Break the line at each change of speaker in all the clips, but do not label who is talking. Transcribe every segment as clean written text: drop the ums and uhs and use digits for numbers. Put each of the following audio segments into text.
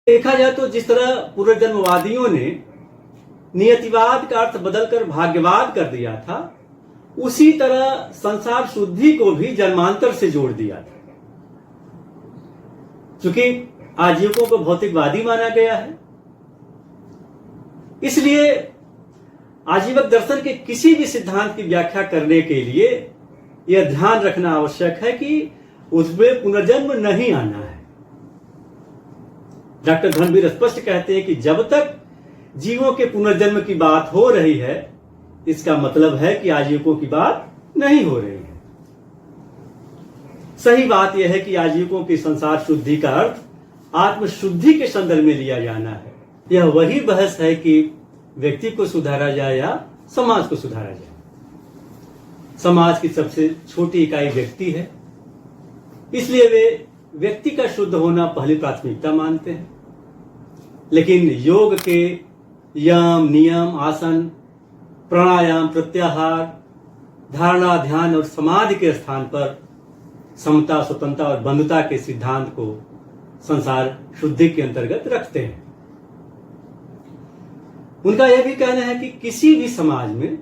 देखा जाए तो जिस तरह पुनर्जन्मवादियों ने नियतिवाद का अर्थ बदलकर भाग्यवाद कर दिया था, उसी तरह संसार शुद्धि को भी जन्मांतर से जोड़ दिया था। क्योंकि आजीवकों को भौतिकवादी माना गया है, इसलिए आजीवक दर्शन के किसी भी सिद्धांत की व्याख्या करने के लिए यह ध्यान रखना आवश्यक है कि उसमें पुनर्जन्म नहीं आना है। डॉक्टर धर्मवीर स्पष्ट कहते हैं कि जब तक जीवों के पुनर्जन्म की बात हो रही है, इसका मतलब है कि आजीवकों की बात नहीं हो रही है। सही बात यह है कि आजीवकों की संसार शुद्धि का अर्थ आत्मशुद्धि के संदर्भ में लिया जाना है। यह वही बहस है कि व्यक्ति को सुधारा जाए या समाज को सुधारा जाए। समाज की सबसे छोटी इकाई व्यक्ति है, इसलिए वे व्यक्ति का शुद्ध होना पहली प्राथमिकता मानते हैं। लेकिन योग के यम, नियम, आसन, प्राणायाम, प्रत्याहार, धारणा, ध्यान और समाधि के स्थान पर समता, स्वतंत्रता और बंधुता के सिद्धांत को संसार शुद्धि के अंतर्गत रखते हैं। उनका यह भी कहना है कि किसी भी समाज में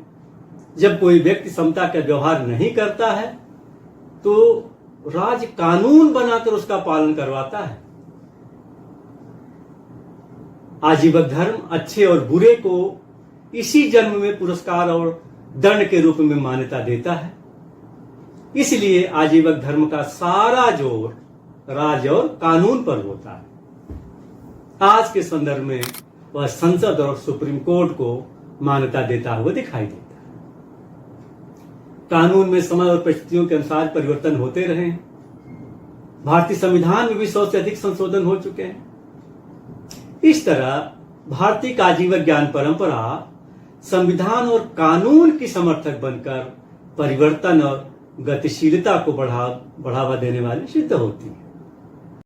जब कोई व्यक्ति समता का व्यवहार नहीं करता है तो राज कानून बनाकर उसका पालन करवाता है। आजीवक धर्म अच्छे और बुरे को इसी जन्म में पुरस्कार और दंड के रूप में मान्यता देता है। इसलिए आजीवक धर्म का सारा जोर राज और कानून पर होता है। आज के संदर्भ में वह संसद और सुप्रीम कोर्ट को मान्यता देता हुआ दिखाई देता है। कानून में समय और परिस्थितियों के अनुसार परिवर्तन होते रहे हैं। भारतीय संविधान में भी 100 से अधिक संशोधन हो चुके हैं। इस तरह भारतीय का आजीवक ज्ञान परंपरा संविधान और कानून की समर्थक बनकर परिवर्तन और गतिशीलता को बढ़ावा देने वाली सिद्ध होती है।